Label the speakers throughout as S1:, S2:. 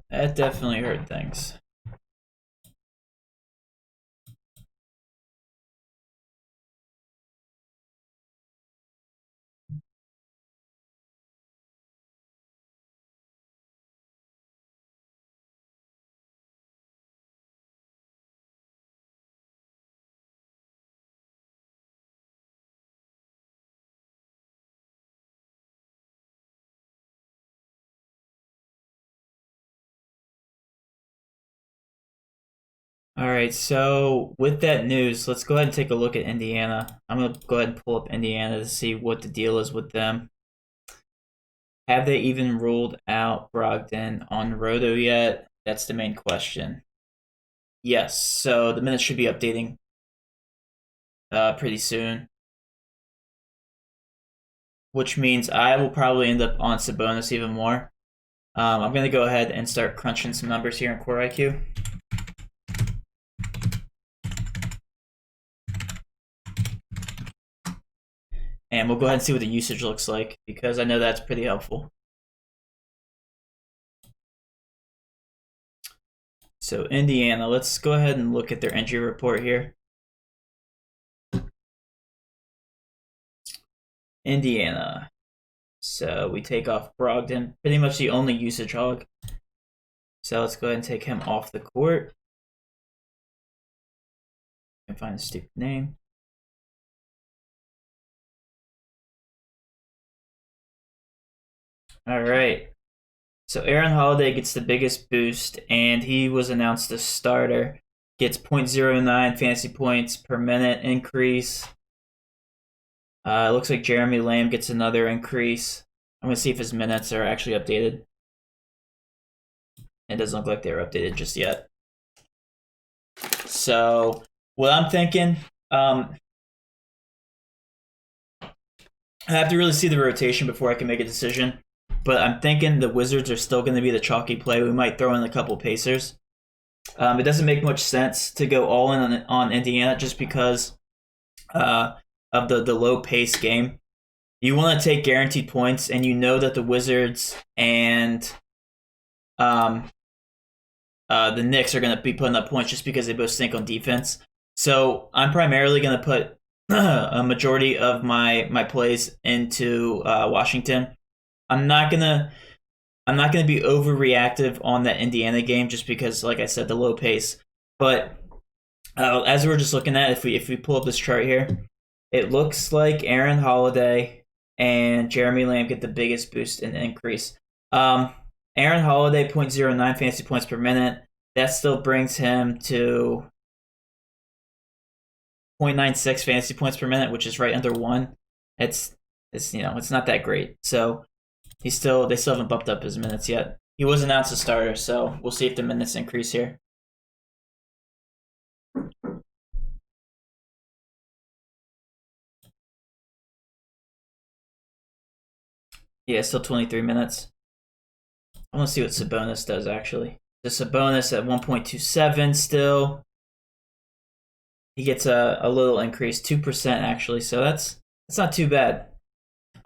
S1: That definitely hurt things. All right, so with that news, let's go ahead and take a look at Indiana. I'm going to go ahead and pull up Indiana to see what the deal is with them. Have they even ruled out Brogdon on Roto yet? That's the main question. Yes, so the minutes should be updating pretty soon, which means I will probably end up on Sabonis even more. I'm going to go ahead and start crunching some numbers here in Core IQ. And we'll go ahead and see what the usage looks like, because I know that's pretty helpful. So Indiana, let's go ahead and look at their injury report here. Indiana. So we take off Brogdon, pretty much the only usage hog. So let's go ahead and take him off the court. I can find a stupid name. All right. So Aaron Holiday gets the biggest boost, and he was announced a starter. Gets 0.09 fantasy points per minute increase. It looks like Jeremy Lamb gets another increase. I'm going to see if his minutes are actually updated. It doesn't look like they're updated just yet. So what I'm thinking, I have to really see the rotation before I can make a decision. But I'm thinking the Wizards are still going to be the chalky play. We might throw in a couple Pacers. It doesn't make much sense to go all in on Indiana just because of the low pace game. You want to take guaranteed points, and you know that the Wizards and the Knicks are going to be putting up points just because they both stink on defense. So I'm primarily going to put a majority of my plays into Washington. I'm not gonna be overreactive on that Indiana game just because, like I said, the low pace. But as we're just looking at, if we pull up this chart here, it looks like Aaron Holiday and Jeremy Lamb get the biggest boost and increase. Aaron Holiday 0.09 fantasy points per minute. That still brings him to 0.96 fantasy points per minute, which is right under 1. It's not that great. So they still haven't bumped up his minutes yet. He was announced a starter, so we'll see if the minutes increase here. Yeah, still 23 minutes. I want to see what Sabonis does, actually. The Sabonis at 1.27 still. He gets a little increase, 2% actually, so that's not too bad.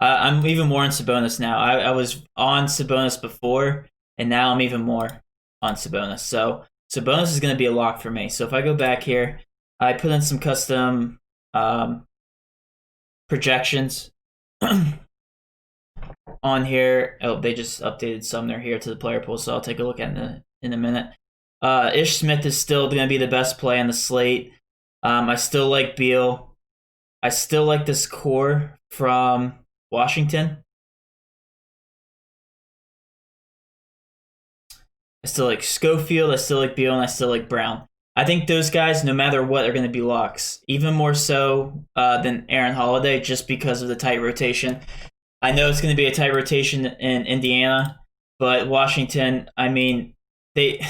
S1: I'm even more on Sabonis now. I was on Sabonis before, and now I'm even more on Sabonis. So Sabonis is going to be a lock for me. So if I go back here, I put in some custom projections on here. Oh, they just updated Sumner here to the player pool, so I'll take a look at it in a minute. Ish Smith is still going to be the best play on the slate. I still like Beal. I still like this core from Washington. I still like Schofield. I still like Beal, and I still like Brown. I think those guys, no matter what, are going to be locks. Even more so than Aaron Holiday, just because of the tight rotation. I know it's going to be a tight rotation in Indiana, but Washington, I mean, they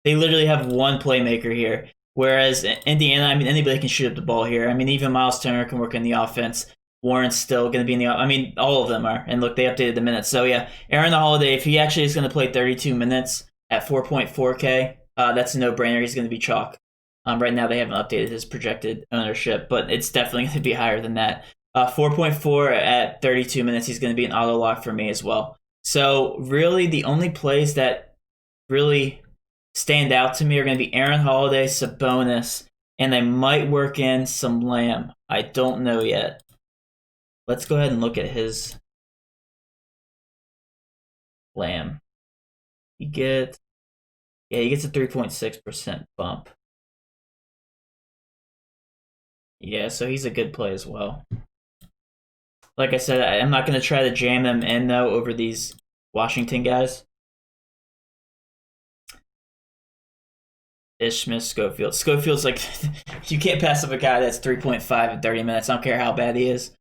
S1: they literally have one playmaker here. Whereas Indiana, I mean, anybody can shoot up the ball here. I mean, even Miles Turner can work in the offense. Warren's still going to be in the. I mean, all of them are. And look, they updated the minutes. So yeah, Aaron Holiday, if he actually is going to play 32 minutes at 4.4K, that's a no-brainer. He's going to be chalk. Right now, they haven't updated his projected ownership, but it's definitely going to be higher than that. 4.4 at 32 minutes, he's going to be an auto lock for me as well. So really, the only plays that really stand out to me are going to be Aaron Holiday, Sabonis, and they might work in some Lamb. I don't know yet. Let's go ahead and look at his Lamb. He gets a 3.6% bump. Yeah, so he's a good play as well. Like I said, I'm not going to try to jam them in, though, over these Washington guys. Ish Smith, Schofield. Schofield's like, you can't pass up a guy that's 3.5 in 30 minutes. I don't care how bad he is.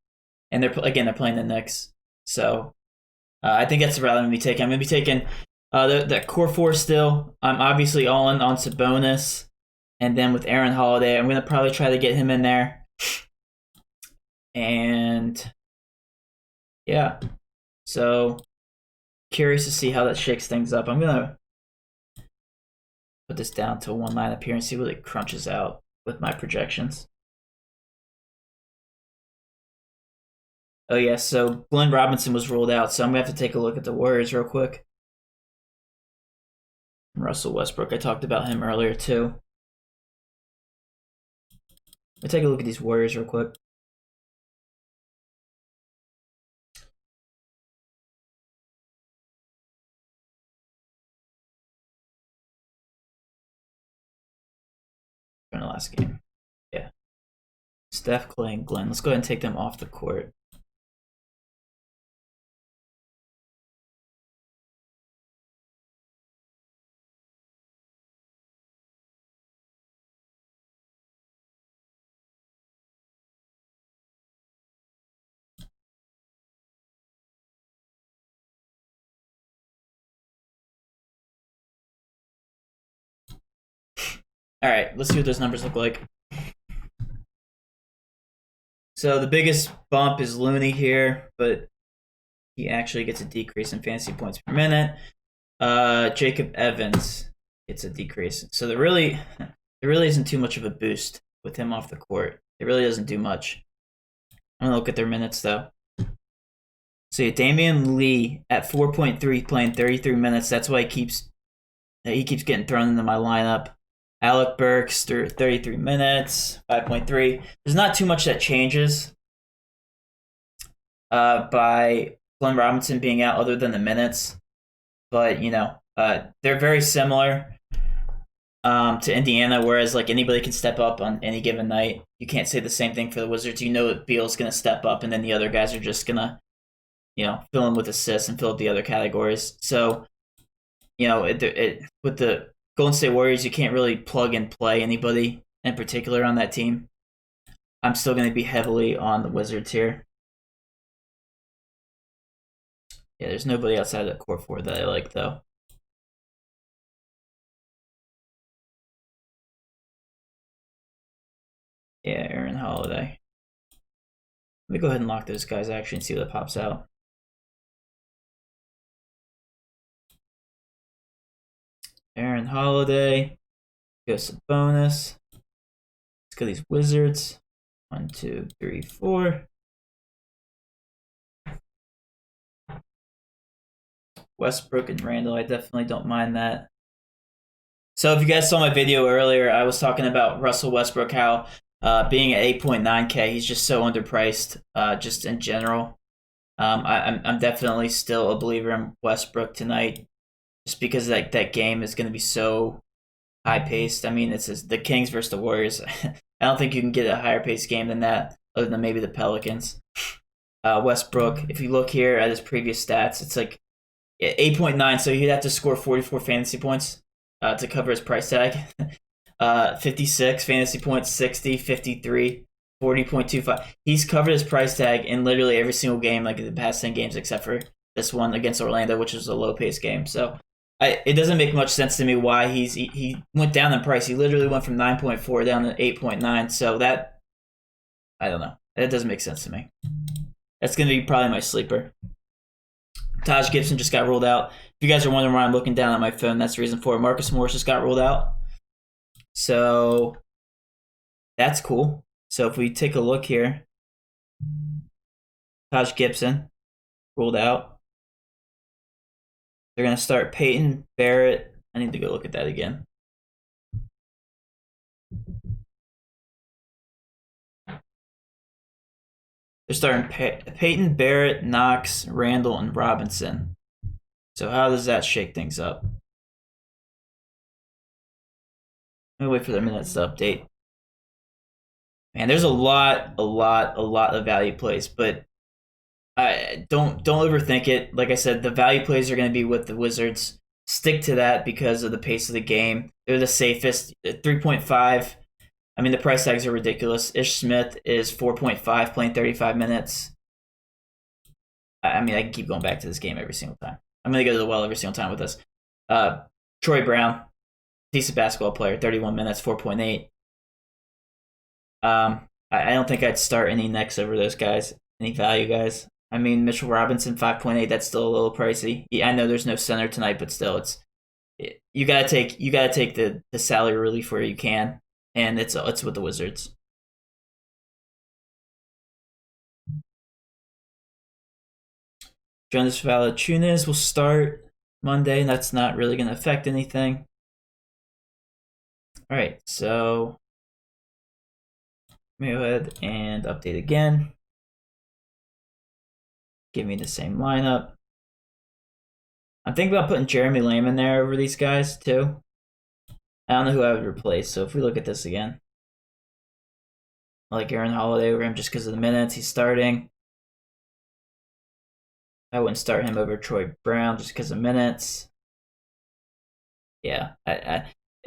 S1: And they're playing the Knicks. So I think that's the route I'm going to be taking. I'm going to be taking that core four still. I'm obviously all in on Sabonis. And then with Aaron Holiday, I'm going to probably try to get him in there. And yeah. So curious to see how that shakes things up. I'm going to put this down to one line up here and see what it crunches out with my projections. Oh, yeah, so Glenn Robinson was ruled out, so I'm going to have to take a look at the Warriors real quick. Russell Westbrook, I talked about him earlier, too. Let's take a look at these Warriors real quick. From the last game. Yeah. Steph, Clay, and Glenn. Let's go ahead and take them off the court. All right, let's see what those numbers look like. So the biggest bump is Looney here, but he actually gets a decrease in fantasy points per minute. Jacob Evans gets a decrease. So there really isn't too much of a boost with him off the court. It really doesn't do much. I'm going to look at their minutes, though. So yeah, Damian Lee at 4.3 playing 33 minutes. That's why he keeps getting thrown into my lineup. Alec Burks through 33 minutes, 5.3. There's not too much that changes by Glenn Robinson being out other than the minutes. But, they're very similar to Indiana, whereas like anybody can step up on any given night. You can't say the same thing for the Wizards. You know that Beal's going to step up, and then the other guys are just going to, fill in with assists and fill up the other categories. So, with the Golden State Warriors, you can't really plug and play anybody in particular on that team. I'm still going to be heavily on the Wizards here. Yeah, there's nobody outside of that core four that I like, though. Yeah, Aaron Holiday. Let me go ahead and lock those guys actually and see what pops out. Aaron Holiday. Goes to bonus. Let's go these Wizards. 1, 2, 3, 4. Westbrook and Randall, I definitely don't mind that. So if you guys saw my video earlier, I was talking about Russell Westbrook, how being at 8.9K, he's just so underpriced just in general. I'm definitely still a believer in Westbrook tonight just because that game is going to be so high-paced. I mean, it's the Kings versus the Warriors. I don't think you can get a higher-paced game than that other than maybe the Pelicans. Westbrook, if you look here at his previous stats, it's like 8.9, so he'd have to score 44 fantasy points to cover his price tag. 56 fantasy points, 60, 53, 40.25. He's covered his price tag in literally every single game, like in the past 10 games, except for this one against Orlando, which was a low-paced game. So it doesn't make much sense to me why he went down in price. He literally went from 9.4 down to 8.9. So that, I don't know. That doesn't make sense to me. That's going to be probably my sleeper. Taj Gibson just got ruled out. If you guys are wondering why I'm looking down at my phone, that's the reason for it. Marcus Morris just got ruled out. So that's cool. So if we take a look here, Taj Gibson ruled out. They're going to start Peyton Barrett I need to go look at that again. They're starting Peyton, Barrett, Knox, Randall, and Robinson. So how does that shake things up? Let me wait for their minutes to update. Man, there's a lot of value plays, but I don't overthink it. Like I said, the value plays are going to be with the Wizards. Stick to that because of the pace of the game. They're the safest. 3.5. I mean, the price tags are ridiculous. Ish Smith is 4.5, playing 35 minutes. I mean, I can keep going back to this game every single time. I'm going to go to the well every single time with this. Troy Brown, decent basketball player, 31 minutes, 4.8. I don't think I'd start any Knicks over those guys, any value guys. I mean, Mitchell Robinson, 5.8. That's still a little pricey. Yeah, I know there's no center tonight, but still, you gotta take the salary relief where you can, and it's with the Wizards. Jonas Valanciunas will start Monday. That's not really going to affect anything. All right, so let me go ahead and update again. Give me the same lineup. I'm thinking about putting Jeremy Lamb in there over these guys too. I don't know who I would replace. So if we look at this again, I like Aaron Holiday over him just because of the minutes he's starting. I wouldn't start him over Troy Brown just because of minutes. Yeah,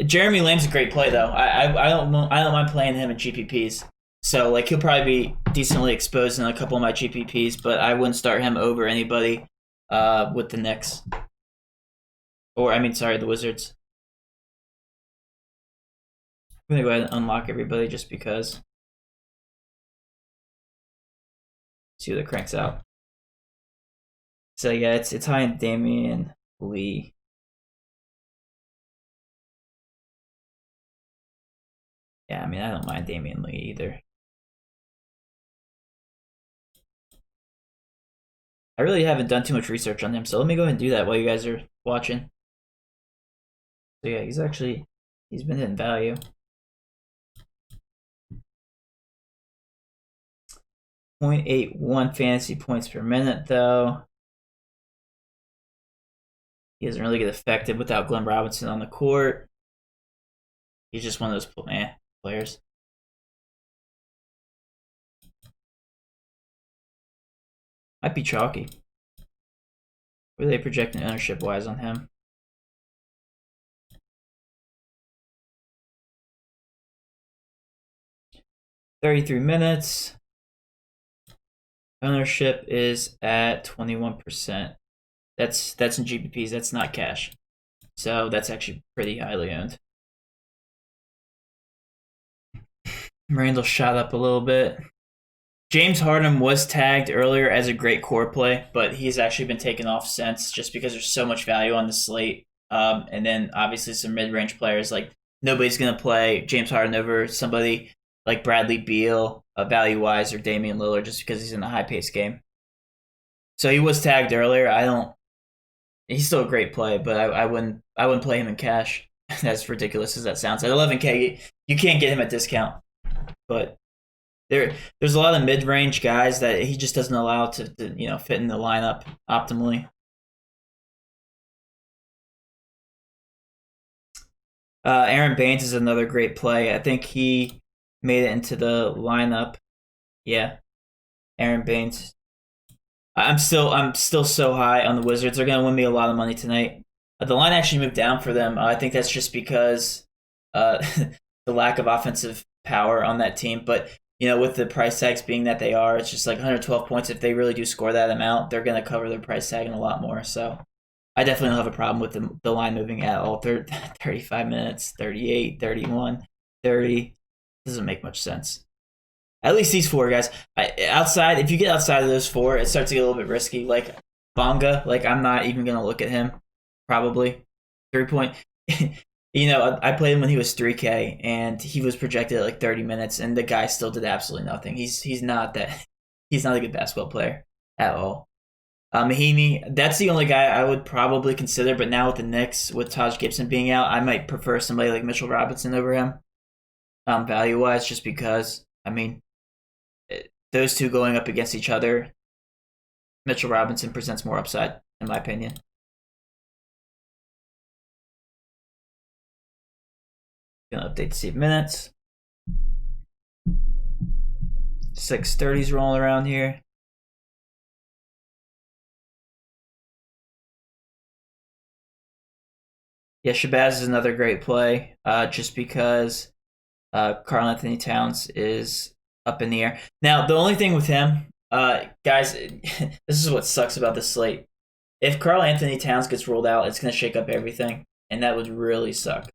S1: Jeremy Lamb's a great play though. I don't mind playing him in GPPs. So like he'll probably be decently exposed in a couple of my GPPs, but I wouldn't start him over anybody with the Knicks. Or the Wizards. I'm gonna go ahead and unlock everybody just because. See what it cranks out. So yeah, it's high in Damian Lee. Yeah, I mean I don't mind Damian Lee either. I really haven't done too much research on him, so let me go ahead and do that while you guys are watching. So yeah, he's been hitting value. .81 fantasy points per minute though. He doesn't really get affected without Glenn Robinson on the court. He's just one of those players. Might be chalky. What are they projecting ownership-wise on him? $33 minutes. Ownership is at 21%. That's in GPPs. That's not cash. So that's actually pretty highly owned. Randall shot up a little bit. James Harden was tagged earlier as a great core play, but he's actually been taken off since just because there's so much value on the slate. And then obviously some mid-range players, like nobody's going to play James Harden over somebody like Bradley Beal, value-wise, or Damian Lillard just because he's in a high-paced game. So he was tagged earlier. He's still a great play, but I wouldn't play him in cash. As ridiculous as that sounds. At 11K, you can't get him at discount. But there's a lot of mid-range guys that he just doesn't allow to fit in the lineup optimally. Aaron Baines is another great play. I think he made it into the lineup. Yeah, Aaron Baines. I'm still so high on the Wizards. They're gonna win me a lot of money tonight. The line actually moved down for them. I think that's just because the lack of offensive power on that team. But with the price tags being that they are, it's just like 112 points. If they really do score that amount, they're gonna cover their price tag and a lot more. So I definitely don't have a problem with the line moving at all. 35 minutes, 38, 31, 30. Doesn't make much sense. At least these four guys. If you get outside of those four, it starts to get a little bit risky. Like Bonga, I'm not even going to look at him, probably. 3-point. I played him when he was 3K, and he was projected at 30 minutes, and the guy still did absolutely nothing. He's not a good basketball player at all. Mahinmi, that's the only guy I would probably consider. But now with the Knicks, with Taj Gibson being out, I might prefer somebody like Mitchell Robinson over him, value wise, just because. I mean, those two going up against each other, Mitchell Robinson presents more upside, in my opinion. Gonna update to see minutes. 6:30's rolling around here. Yeah, Shabazz is another great play, just because Karl Anthony Towns is up in the air. Now, the only thing with him, guys, this is what sucks about this slate. If Karl Anthony Towns gets ruled out, it's going to shake up everything, and that would really suck.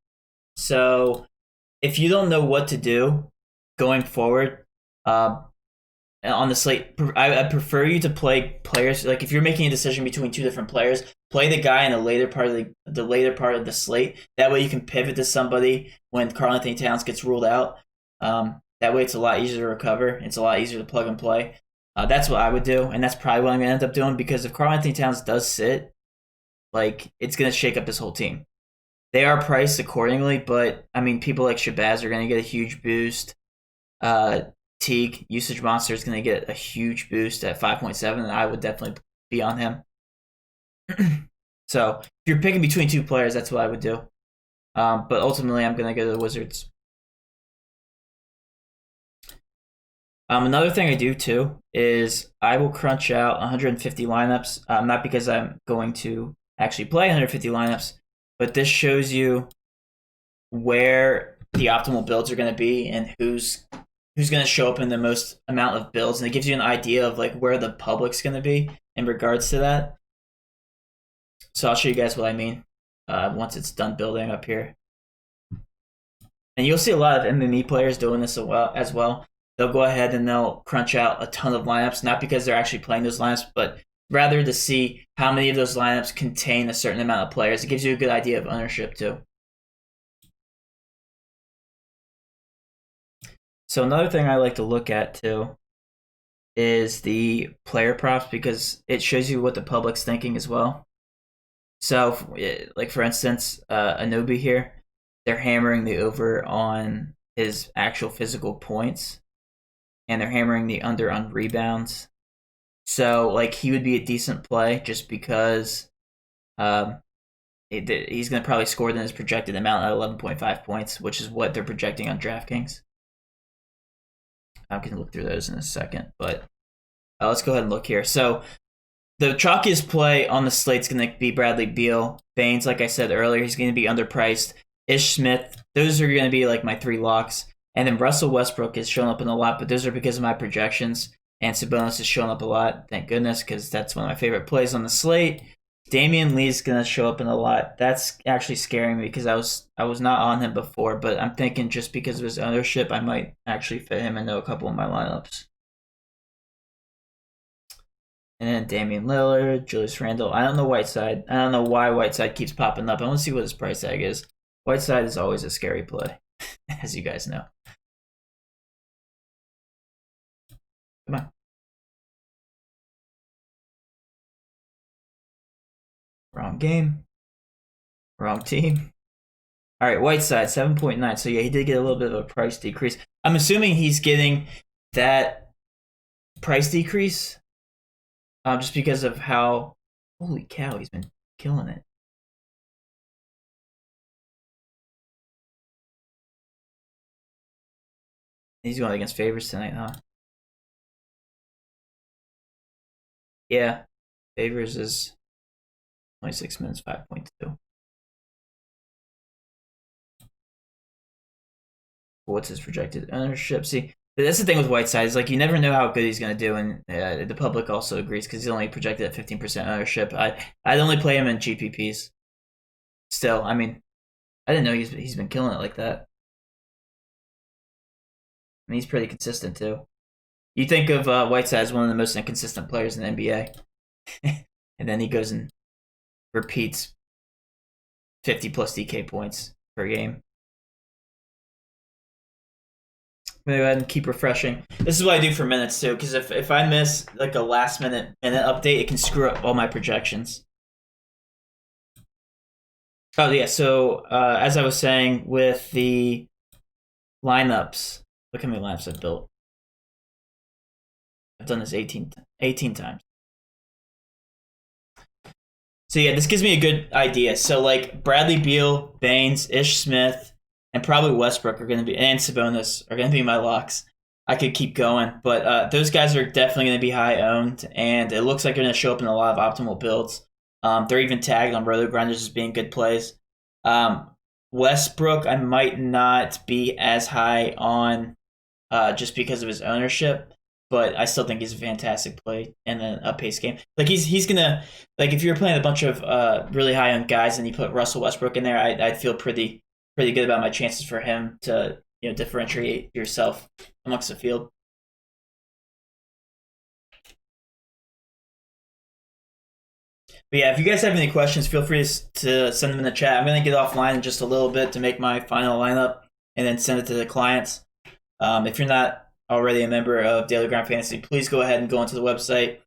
S1: So, if you don't know what to do going forward, on the slate, I prefer you to play players. Like if you're making a decision between two different players, play the guy in the later part of the later part of the slate. That way you can pivot to somebody when Karl Anthony Towns gets ruled out. That way it's a lot easier to recover. It's a lot easier to plug and play. That's what I would do, and that's probably what I'm gonna end up doing because if Karl Anthony Towns does sit, like it's gonna shake up this whole team. They are priced accordingly, but I mean people like Shabazz are gonna get a huge boost. Teague, Usage Monster, is going to get a huge boost at 5.7, and I would definitely be on him. So if you're picking between two players, that's what I would do. But ultimately, I'm going to go to the Wizards. Another thing I do, too, is I will crunch out 150 lineups, not because I'm going to actually play 150 lineups, but this shows you where the optimal builds are going to be and who's going to show up in the most amount of builds, and it gives you an idea of like where the public's going to be in regards to that. So I'll show you guys what I mean once it's done building up here. And you'll see a lot of MME players doing this as well. They'll go ahead and they'll crunch out a ton of lineups, not because they're actually playing those lineups, but rather to see how many of those lineups contain a certain amount of players. It gives you a good idea of ownership too. So another thing I like to look at too is the player props because it shows you what the public's thinking as well. So, like for instance, Anunoby here, they're hammering the over on his actual physical points, and they're hammering the under on rebounds. So, like he would be a decent play just because he's going to probably score than his projected amount at 11.5 points, which is what they're projecting on DraftKings. I can look through those in a second, but let's go ahead and look here. So the chalkiest play on the slate is going to be Bradley Beal. Baines, like I said earlier, he's going to be underpriced. Ish Smith, those are going to be like my three locks. And then Russell Westbrook is showing up in a lot, but those are because of my projections. And Sabonis is showing up a lot, thank goodness, because that's one of my favorite plays on the slate. Damian Lee's going to show up in a lot. That's actually scaring me because I was not on him before, but I'm thinking just because of his ownership, I might actually fit him into a couple of my lineups. And then Damian Lillard, Julius Randle. I don't know Whiteside. I don't know why Whiteside keeps popping up. I want to see what his price tag is. Whiteside is always a scary play, as you guys know. Come on. Wrong game. Wrong team. All right, Whiteside, 7.9. So, yeah, he did get a little bit of a price decrease. I'm assuming he's getting that price decrease just because of how... Holy cow, he's been killing it. He's going against favorites tonight, huh? Yeah, favors is 26 minutes, 5.2. What's his projected ownership? See, that's the thing with Whiteside is like you never know how good he's going to do, and the public also agrees because he's only projected at 15% ownership. I'd only play him in GPPs. Still, I mean, I didn't know he's been killing it like that. I mean, he's pretty consistent too. You think of Whiteside as one of the most inconsistent players in the NBA, and then he goes and repeats 50 plus DK points per game. gonna go ahead and keep refreshing. This is what I do for minutes too, because if I miss like a last minute update, it can screw up all my projections. Oh yeah, so as I was saying with the lineups, look how many lineups I've built. I've done this 18 times. So yeah, this gives me a good idea. So like Bradley Beal, Baines, Ish Smith, and probably Westbrook are going to be, and Sabonis are going to be my locks. I could keep going, but those guys are definitely going to be high owned, and it looks like they're going to show up in a lot of optimal builds. They're even tagged on Roto Grinders as being good plays. Um, Westbrook, I might not be as high on just because of his ownership, but I still think he's a fantastic play in a pace game. Like he's gonna, like if you're playing a bunch of really high end guys and you put Russell Westbrook in there, I'd feel pretty good about my chances for him to differentiate yourself amongst the field. But yeah, if you guys have any questions, feel free to send them in the chat. I'm gonna get offline in just a little bit to make my final lineup and then send it to the clients. If you're not already a member of Daily Grind Fantasy, please go ahead and go onto the website.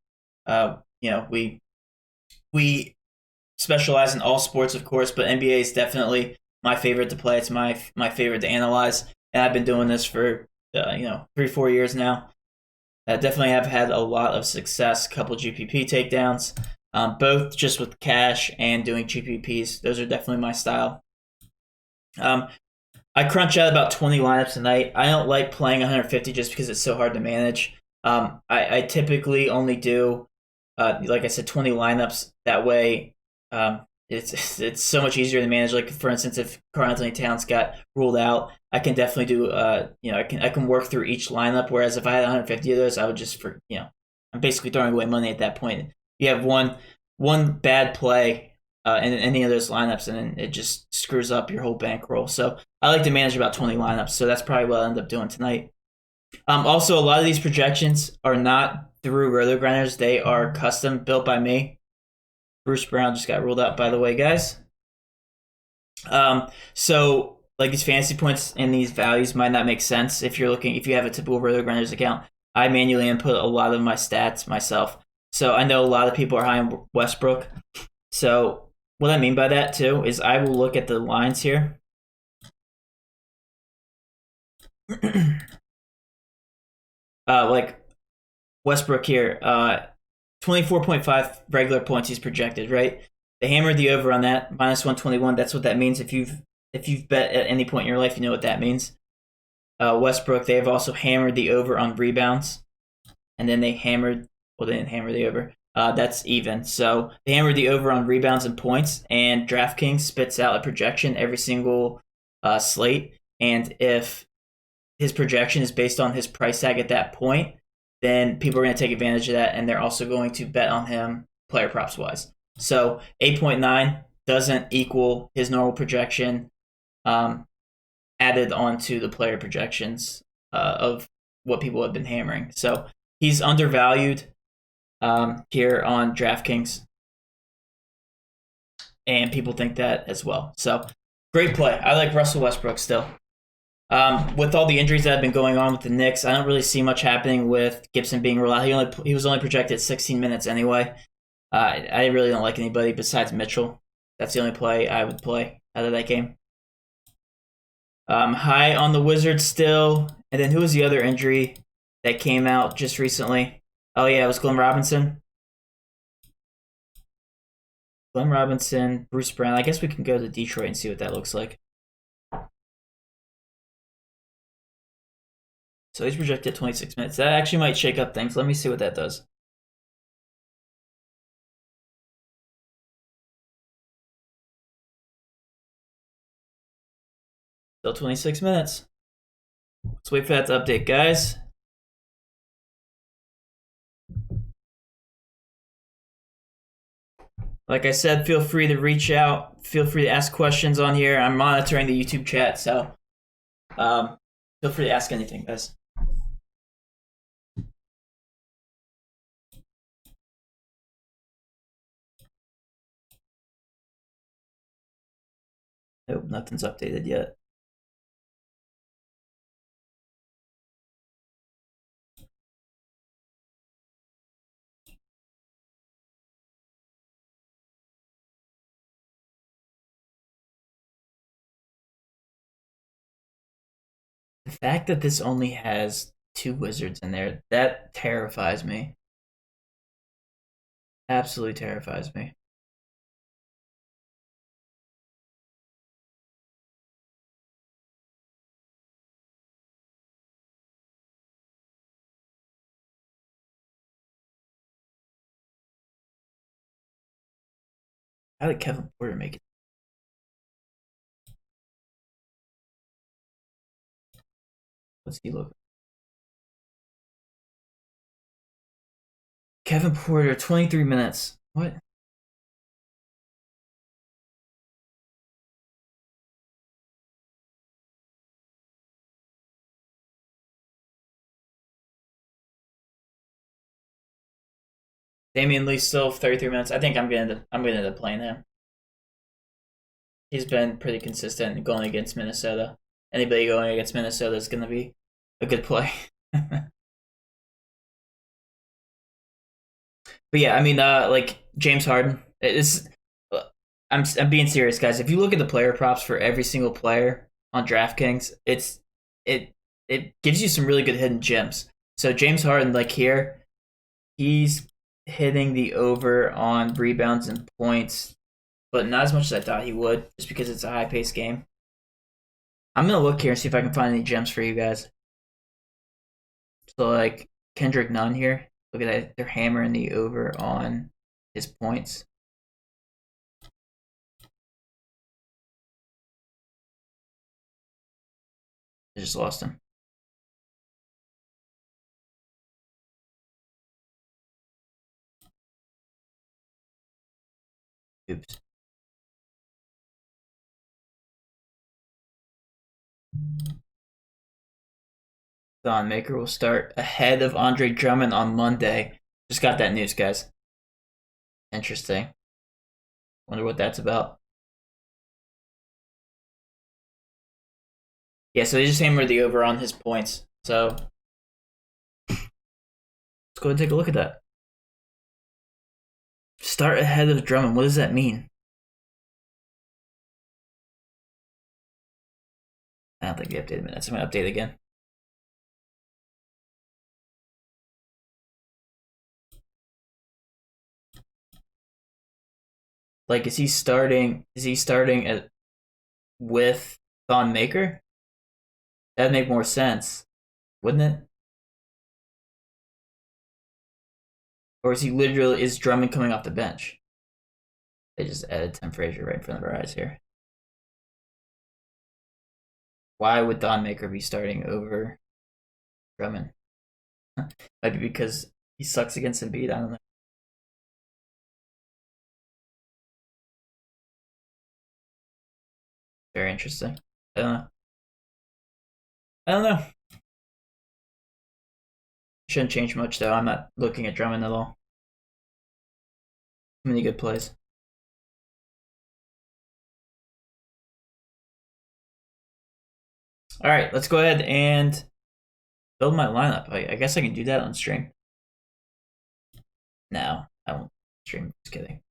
S1: We specialize in all sports, of course, but NBA is definitely my favorite to play. It's my favorite to analyze, and I've been doing this for 3-4 years now. I definitely have had a lot of success. A couple GPP takedowns, both just with cash and doing GPPs. Those are definitely my style. I crunch out about 20 lineups a night. I don't like playing 150 just because it's so hard to manage. I typically only do, like I said, 20 lineups. That way, it's so much easier to manage. Like for instance, if Karl-Anthony Towns got ruled out, I can definitely do, I can work through each lineup. Whereas if I had 150 of those, I would just I'm basically throwing away money at that point. You have one bad play in any of those lineups, and then it just screws up your whole bankroll. So I like to manage about 20 lineups, so that's probably what I'll end up doing tonight. Also, a lot of these projections are not through Roto Grinders. They are custom built by me. Bruce Brown just got ruled out, by the way, guys. So like these fantasy points and these values might not make sense if you have a typical Roto Grinders account. I manually input a lot of my stats myself. So I know a lot of people are high on Westbrook. So what I mean by that too is I will look at the lines here. Like Westbrook here, 24.5 regular points he's projected, right? They hammered the over on that, minus 121. That's what that means. If you've bet at any point in your life, you know what that means. Westbrook, they have also hammered the over on rebounds, and then they didn't hammer the over. That's even. So they hammered the over on rebounds and points, and DraftKings spits out a projection every single slate. And if his projection is based on his price tag at that point, then people are going to take advantage of that, and they're also going to bet on him player props wise. So 8.9 doesn't equal his normal projection added onto the player projections of what people have been hammering. So he's undervalued here on DraftKings, and people think that as well. So great play. I like Russell Westbrook still. With all the injuries that have been going on with the Knicks, I don't really see much happening with Gibson being ruled out. He was only projected 16 minutes anyway. I really don't like anybody besides Mitchell. That's the only play I would play out of that game. High on the Wizards still. And then who was the other injury that came out just recently? Oh, yeah, it was Glenn Robinson. Glenn Robinson, Bruce Brown. I guess we can go to Detroit and see what that looks like. So he's projected 26 minutes. That actually might shake up things. Let me see what that does. Still 26 minutes. Let's wait for that to update, guys. Like I said, feel free to reach out. Feel free to ask questions on here. I'm monitoring the YouTube chat, so feel free to ask anything, guys. Nope, nothing's updated yet. The fact that this only has 2 Wizards in there, that terrifies me. Absolutely terrifies me. How did Kevin Porter make it? What's he look? Kevin Porter, 23 minutes. What? Damian Lee still 33 minutes. I think I'm gonna end up playing him. He's been pretty consistent going against Minnesota. Anybody going against Minnesota is gonna be a good play. But yeah, I mean, like James Harden. It's I'm being serious, guys. If you look at the player props for every single player on DraftKings, it it gives you some really good hidden gems. So James Harden, like here, he's hitting the over on rebounds and points, but not as much as I thought he would, just because it's a high paced game. I'm gonna look here and see if I can find any gems for you guys. So like Kendrick Nunn here. Look at that. They're hammering the over on his points. I just lost him. Oops. Thon Maker will start ahead of Andre Drummond on Monday. Just got that news, guys. Interesting. Wonder what that's about. Yeah, so they just hammered the over on his points. So let's go and take a look at that. Start ahead of Drummond. What does that mean? I don't think they updated minutes. I'm going to update again. Like, is he starting? With Thon Maker? That'd make more sense, wouldn't it? Or is Drummond coming off the bench? They just added Tim Frazier right in front of our eyes here. Why would Thon Maker be starting over Drummond? Might be because he sucks against Embiid. I don't know. Very interesting. I don't know. I don't know. Shouldn't change much though. I'm not looking at Drummond at all. Too many good plays. All right, let's go ahead and build my lineup. I guess I can do that on stream. No, I won't stream. Just kidding.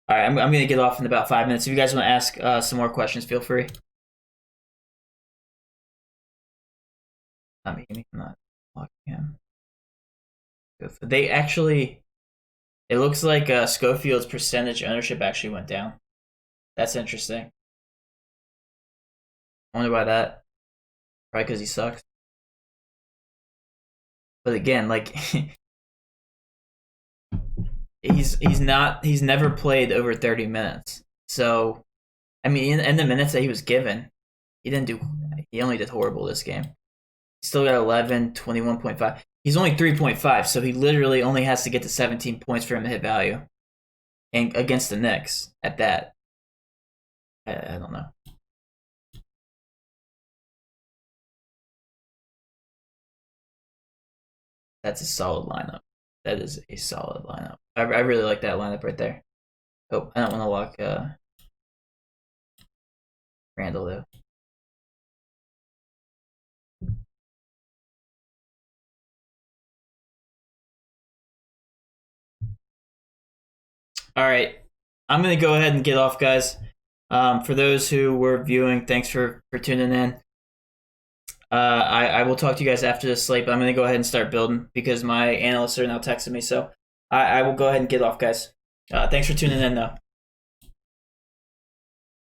S1: All right, I'm going to get off in about 5 minutes. If you guys want to ask some more questions, feel free. I'm not locking him. They actually, it looks like Schofield's percentage ownership actually went down. That's interesting. I wonder why that. Probably because he sucks. But again, like he's never played over 30 minutes. So I mean, in the minutes that he was given, he only did horrible this game. He still got 11, 21.5. He's only 3.5, so he literally only has to get to 17 points for him to hit value. And against the Knicks at that. I don't know. That's a solid lineup. That is a solid lineup. I really like that lineup right there. Oh, I don't want to lock Randall though. All right, I'm gonna go ahead and get off, guys. For those who were viewing, thanks for tuning in. I will talk to you guys after this slate, but I'm going to go ahead and start building because my analysts are now texting me. So I will go ahead and get off, guys. Thanks for tuning in, though.